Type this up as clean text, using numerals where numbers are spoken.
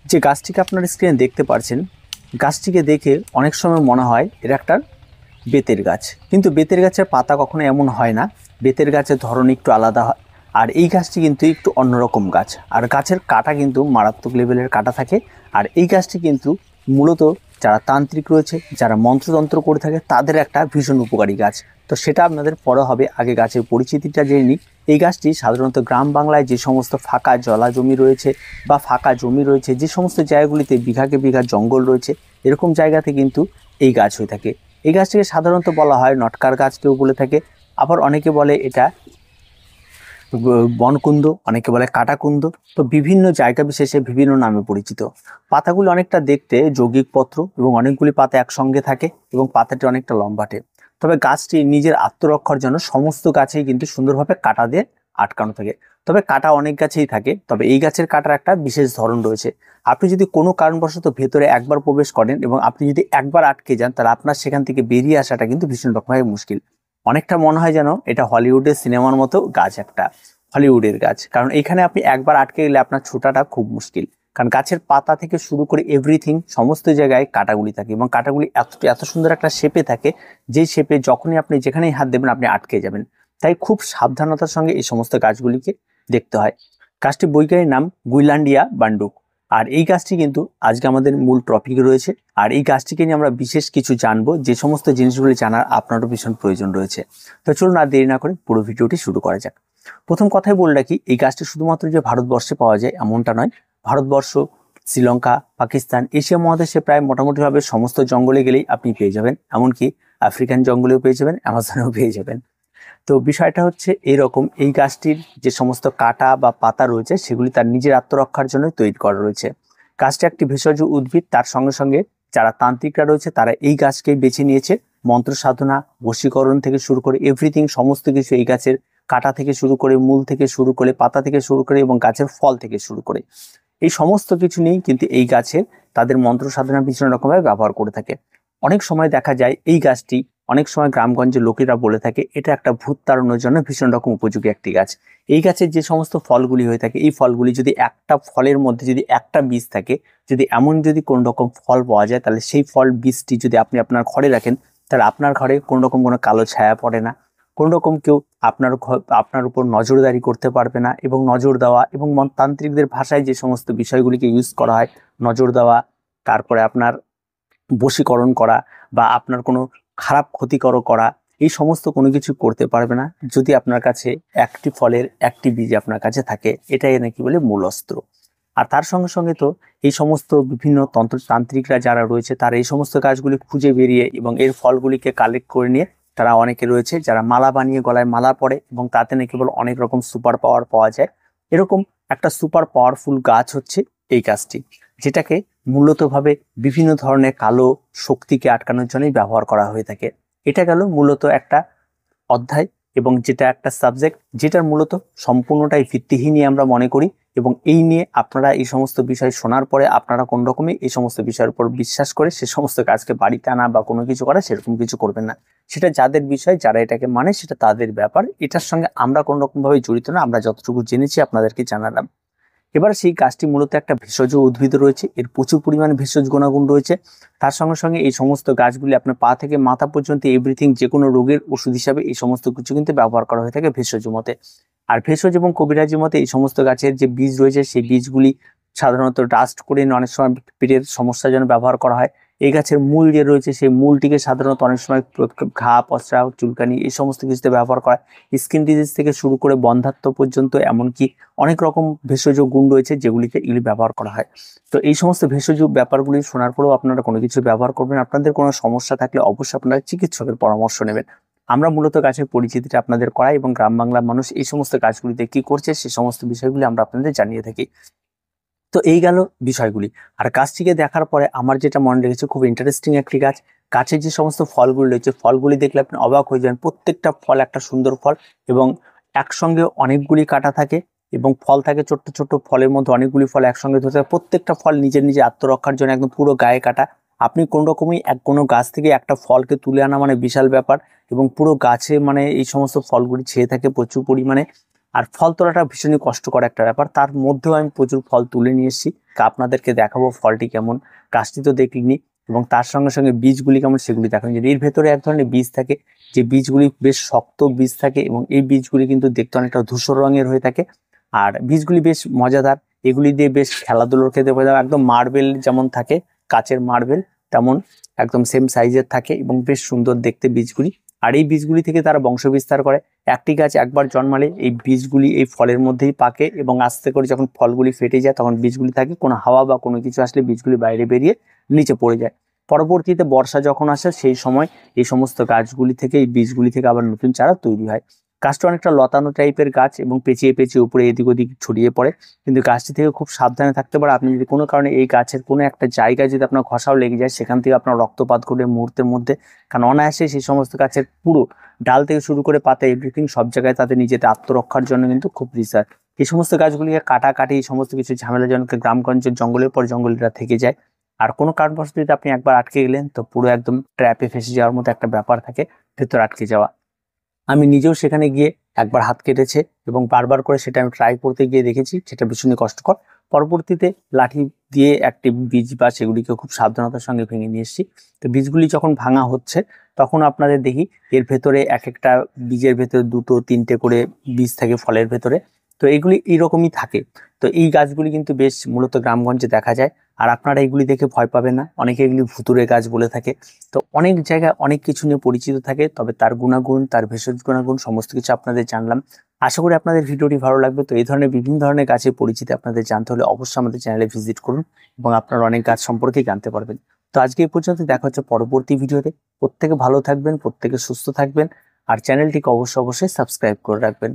যে গাছটিকে আপনার স্ক্রিনে দেখতে পাচ্ছেন, গাছটিকে দেখে অনেক সময় মনে হয় এটা একটা বেতের গাছ, কিন্তু বেতের গাছের পাতা কখনো এমন হয় না। বেতের গাছের ধরন একটু আলাদা হয়, আর এই গাছটি কিন্তু একটু অন্যরকম গাছ। আর গাছের কাটা কিন্তু মারাত্মক লেভেলের কাটা থাকে। আর এই গাছটি কিন্তু মূলত যারা তান্ত্রিক রয়েছে, যারা মন্ত্রতন্ত্র করে থাকে, তাদের একটা ভীষণ উপকারী গাছ। তো সেটা আপনাদের পরে হবে, আগে গাছের পরিচিতিটা জেনে নিই। এই গাছটি সাধারণত গ্রাম বাংলায় যে সমস্ত ফাঁকা জলা জমি রয়েছে বা ফাঁকা জমি রয়েছে, যে সমস্ত জায়গাগুলিতে বিঘাকে বিঘা জঙ্গল রয়েছে, এরকম জায়গাতে কিন্তু এই গাছ হয়ে থাকে। এই গাছটিকে সাধারণত বলা হয় নটকার গাছ, কেউ বলে থাকে। আবার অনেকে বলে এটা বনকুন্দ, অনেকে বলে কাটাকুন্দ। তো বিভিন্ন জায়গা বিশেষে বিভিন্ন নামে পরিচিত। পাতাগুলি অনেকটা দেখতে যৌগিক পত্র এবং অনেকগুলি পাতা একসঙ্গে থাকে এবং পাতাটি অনেকটা লম্বাটে। তবে গাছটি নিজের আত্মরক্ষার জন্য সমস্ত গাছেই কিন্তু সুন্দরভাবে কাটা দিয়ে আটকানো থাকে। তবে কাটা অনেক গাছেই থাকে, তবে এই গাছের কাটার একটা বিশেষ ধরন রয়েছে। আপনি যদি কোনো কারণবশত ভেতরে একবার প্রবেশ করেন এবং আপনি যদি একবার আটকে যান, তাহলে আপনার সেখান থেকে বেরিয়ে আসাটা কিন্তু ভীষণ রকমভাবে মুশকিল। অনেকটা মনে হয় যেন এটা হলিউডের সিনেমার মতো গাছ, একটা হলিউডের গাছ। কারণ এখানে আপনি একবার আটকে গেলে আপনার ছোটাটা খুব মুশকিল। কারণ গাছের পাতা থেকে শুরু করে এভরিথিং সমস্ত জায়গায় কাটাগুলি থাকে এবং কাটাগুলি এত এত সুন্দর একটা শেপে থাকে, যেই শেপে যখনই আপনি যেখানেই হাত দেবেন আপনি আটকে যাবেন। তাই খুব সাবধানতার সঙ্গে এই সমস্ত গাছগুলিকে দেখতে হয়। গাছটির বৈজ্ঞানিক নাম গুইল্যান্ডিয়া বান্ডুক। আর এই গাছটি কিন্তু আজকে আমাদের মূল টপিক রয়েছে। আর এই গাছটিকে নিয়ে আমরা বিশেষ কিছু জানবো, যে সমস্ত জিনিসগুলি জানার আপনারও ভীষণ প্রয়োজন রয়েছে। তো চলুন আর দেরি না করে পুরো ভিডিওটি শুরু করা যাক। প্রথম কথাই বলে রাখি, এই গাছটি শুধুমাত্র যে ভারতবর্ষে পাওয়া যায় এমনটা নয়। ভারতবর্ষ, শ্রীলঙ্কা, পাকিস্তান, এশিয়া মহাদেশে প্রায় মোটামুটিভাবে সমস্ত জঙ্গলে গেলেই আপনি পেয়ে যাবেন। এমনকি আফ্রিকান জঙ্গলেও পেয়ে যাবেন, অ্যামাজনেও পেয়ে যাবেন। তো বিষয়টা হচ্ছে এইরকম, এই গাছটির যে সমস্ত কাটা বা পাতা রয়েছে সেগুলি তার নিজের আত্মরক্ষার জন্য তৈরি করা রয়েছে। গাছটি একটি ভেষজ উদ্ভিদ, তার সঙ্গে সঙ্গে যারা তান্ত্রিকরা রয়েছে তারা এই গাছকেই বেছে নিয়েছে মন্ত্র সাধনা, বশীকরণ থেকে শুরু করে এভরিথিং, সমস্ত কিছু এই গাছের কাটা থেকে শুরু করে, মূল থেকে শুরু করে, পাতা থেকে শুরু করে এবং গাছের ফল থেকে শুরু করে এই সমস্ত কিছু নিয়েই কিন্তু এই গাছের তাদের মন্ত্র সাধনা বিভিন্ন রকমভাবে ব্যবহার করে থাকে। অনেক সময় দেখা যায় এই গাছটি, অনেক সময় গ্রামগঞ্জের লোকেরা বলে থাকে এটা একটা ভূত তাড়ানোর জন্য ভীষণ রকম উপযোগী একটি গাছ। এই গাছের যে সমস্ত ফলগুলি হয়ে থাকে, এই ফলগুলি যদি একটা ফলের মধ্যে যদি একটা বীজ থাকে, যদি এমন যদি কোন রকম ফল পাওয়া যায়, তাহলে সেই ফল বীজটি যদি আপনি আপনার ঘরে রাখেন, তাহলে আপনার ঘরে কোন রকম কোনো কালো ছায়া পড়ে না, কোন রকম কেউ আপনার উপর নজরদারি করতে পারবে না। এবং নজর দেওয়া এবং তান্ত্রিকদের ভাষায় যে সমস্ত বিষয়গুলিকে ইউজ করা হয়, নজর দেওয়া, তারপরে আপনার বশীকরণ করা বা আপনার কোনো খারাপ ক্ষতিকর করা, এই সমস্ত কোনো কিছু করতে পারবে না যদি আপনার কাছে একটি ফলের একটি বীজ আপনার কাছে থাকে। এটাই নাকি বলে মূল অস্ত্র। আর তার সঙ্গে সঙ্গে তো এই সমস্ত বিভিন্ন তন্ত্রতান্ত্রিকরা যারা রয়েছে তারা এই সমস্ত গাছগুলি খুঁজে বেরিয়ে এবং এর ফলগুলিকে কালেক্ট করে নিয়ে তারা অনেকে রয়েছে যারা মালা বানিয়ে গলায় মালা পরে এবং তাতে নাকি বলে অনেক রকম সুপার পাওয়ার পাওয়া যায়। এরকম একটা সুপার পাওয়ারফুল গাছ হচ্ছে এই গাছটি, যেটাকে মূলতভাবে বিভিন্ন ধরনের কালো শক্তিকে আটকানোর জন্যই ব্যবহার করা হয়ে থাকে। এটা গেল মূলত একটা অধ্যায় এবং যেটা একটা সাবজেক্ট, যেটার মূলত সম্পূর্ণটাই ভিত্তিহীনই আমরা মনে করি। এবং এই নিয়ে আপনারা এই সমস্ত বিষয় শোনার পরে আপনারা কোন রকমই এই সমস্ত বিষয়ের উপর বিশ্বাস করে সে সমস্ত কাজকে বাড়িতে আনা বা কোনো কিছু করা সেরকম কিছু করবেন না। সেটা যাদের বিষয়, যারা এটাকে মানে সেটা তাদের ব্যাপার। এটার সঙ্গে আমরা কোনো রকম ভাবে জড়িত না, আমরা যতটুকু জেনেছি আপনাদেরকে জানালাম। এবার সেই গাছটি মূলত একটা ভেষজ উদ্ভিদ রয়েছে, এর প্রচুর পরিমাণে ভেষজ গুণাগুণ রয়েছে। তার সঙ্গে সঙ্গে এই সমস্ত গাছগুলি আপনার পা থেকে মাথা পর্যন্ত এভরিথিং, যে কোনো রোগের ওষুধ হিসাবে এই সমস্ত কিছু কিন্তু ব্যবহার করা হয়ে থাকে ভেষজ মতে। আর ভেষজ এবং কবিরাজি মতে এই সমস্ত গাছের যে বীজ রয়েছে সেই বীজগুলি সাধারণত ডাস্ট করে অনেক সময় পেটের সমস্যার জন্য ব্যবহার করা হয়। এই গাছের মূল যে রয়েছে সেই মূলটিকে সাধারণত অনেক সময় ঘা, পচরা, চুলকানি এই সমস্ত কিছুতে ব্যবহার করা হয়। স্কিন ডিজিজ থেকে শুরু করে বন্ধ্যাত্ব পর্যন্ত, এমনকি অনেক রকম ভেষজ গুণ রয়েছে যেগুলিতে এগুলি ব্যবহার করা হয়। তো এই সমস্ত ভেষজ ব্যাপারগুলি শোনার পরেও আপনারা কোনো কিছু ব্যবহার করবেন। আপনাদের কোনো সমস্যা থাকলে অবশ্যই আপনারা চিকিৎসকের পরামর্শ নেবেন। আমরা মূলত গাছের পরিচিতিটা আপনাদের করাই এবং গ্রাম বাংলার মানুষ এই সমস্ত গাছগুলিতে কি করছে সে সমস্ত বিষয়গুলি আমরা আপনাদের জানিয়ে থাকি। তো এই গেল বিষয়গুলি। আর গাছটিকে দেখার পরে আমার যেটা মনে লেগেছে, খুব ইন্টারেস্টিং একটি গাছ। গাছের যে সমস্ত ফলগুলি রয়েছে, ফলগুলি দেখলে আপনি অবাক হয়ে যাবেন। প্রত্যেকটা ফল একটা সুন্দর ফল এবং একসঙ্গে অনেকগুলি কাটা থাকে এবং ফল থাকে ছোট্ট ছোট্ট ফলের মধ্যে অনেকগুলি ফল একসঙ্গে ধরতে থাকে। প্রত্যেকটা ফল নিজের নিজে আত্মরক্ষার জন্য একদম পুরো গায়ে কাটা। আপনি কোন রকমই কোনো গাছ থেকে একটা ফলকে তুলে আনা মানে বিশাল ব্যাপার। এবং পুরো গাছে মানে এই সমস্ত ফলগুলি ছেয়ে থাকে প্রচুর পরিমাণে। আর ফল তোলাটা ভীষণই কষ্টকর একটা ব্যাপার, তার মধ্যেও আমি প্রচুর ফল তুলে নিয়ে এসেছি, আপনাদেরকে দেখাবো ফলটি কেমন। গাছটি তো দেখলিনি, এবং তার সঙ্গে সঙ্গে বীজগুলি কেমন সেগুলি দেখানো। যদি এর ভেতরে এক ধরনের বীজ থাকে, যে বীজগুলি বেশ শক্ত বীজ থাকে, এবং এই বীজগুলি কিন্তু দেখতে অনেকটা ধূসর রঙের হয়ে থাকে, আর বীজগুলি বেশ মজাদার। এগুলি দিয়ে বেশ খেলাধুলোর ক্ষেত্রে একদম মার্বেল যেমন থাকে, কাচের মার্বেল তেমন একদম সেম সাইজের থাকে, এবং বেশ সুন্দর দেখতে বীজগুলি। আর এই বীজগুলি থেকে তারা বংশ বিস্তার করে। একটি গাছ একবার জন্মালে এই বীজগুলি এই ফলের মধ্যেই পাকে, এবং আস্তে করে যখন ফলগুলি ফেটে যায় তখন বীজগুলি থাকে, কোনো হাওয়া বা কোনো কিছু আসলে বীজগুলি বাইরে বেরিয়ে নিচে পড়ে যায়। পরবর্তীতে বর্ষা যখন আসে সেই সময় এই সমস্ত গাছগুলি থেকে, এই বীজগুলি থেকে আবার নতুন চারা তৈরি হয়। গাছটা অনেকটা লতানো টাইপের গাছ, এবং পেঁচিয়ে পেঁচিয়ে উপরে এদিক ওদিক ছড়িয়ে পড়ে, কিন্তু গাছটি থেকে খুব সাবধানে থাকতে পারে। আপনি যদি কোনো কারণে এই গাছের কোনো একটা জায়গায় যদি আপনার ঘষাও লেগে যায়, সেখান থেকে আপনার রক্তপাত ঘটে মুহূর্তের মধ্যে, কারণ অনায়াসে সেই সমস্ত গাছের পুরো ডাল থেকে শুরু করে পাতা এভরিথিং সব জায়গায় তাদের নিজেদের আত্মরক্ষার জন্য কিন্তু খুব রিসার্চ। এই সমস্ত গাছগুলিকে কাটাকাটি এই সমস্ত কিছু ঝামেলাজনক গ্রামগঞ্জের জঙ্গলের পর জঙ্গলিরা থেকে যায়। আর কোনো কারণবশত যদি আপনি একবার আটকে গেলেন তো পুরো একদম ট্র্যাপে ফেসে যাওয়ার মতো একটা ব্যাপার থাকে, ভেতর আটকে যাওয়া। আমি নিজেও সেখানে গিয়ে একবার হাত কেটেছে, এবং বারবার করে সেটা আমি ট্রাই করতে গিয়ে দেখেছি সেটা ভীষণই কষ্টকর। পরবর্তীতে লাঠি দিয়ে একটি বীজ বা সেগুলিকে খুব সাবধানতার সঙ্গে ভেঙে নিয়ে এসেছি। তো বীজগুলি যখন ভাঙা হচ্ছে তখন আপনাদের দেখি এর ভেতরে এক একটা বীজের ভেতরে 2-3টে করে বীজ থাকে ফলের ভেতরে। তো এগুলি এইরকমই থাকে। তো এই গাছগুলি কিন্তু বেশ মূলত গ্রামগঞ্জে দেখা যায়। আর আপনারা এগুলি দেখে ভয় পাবেন না, অনেকে এগুলি ভুতুড়ে গাছ বলে থাকে। তো অনেক জায়গায় অনেক কিছু নিয়ে পরিচিত থাকে, তবে তার গুণাগুণ, তার ভেষজ গুণাগুণ সমস্ত কিছু আপনাদের জানলাম। আশা করি আপনাদের ভিডিওটি ভালো লাগবে। তো এই ধরনের বিভিন্ন ধরনের গাছের পরিচিতি আপনাদের জানতে হলে অবশ্যই আমাদের চ্যানেলে ভিজিট করুন, এবং আপনারা অনেক গাছ সম্পর্কে জানতে পারবেন। তো আজকে এই পর্যন্ত, দেখা হচ্ছে পরবর্তী ভিডিওতে। প্রত্যেকে ভালো থাকবেন, প্রত্যেকে সুস্থ থাকবেন, আর চ্যানেলটিকে অবশ্যই সাবস্ক্রাইব করে রাখবেন।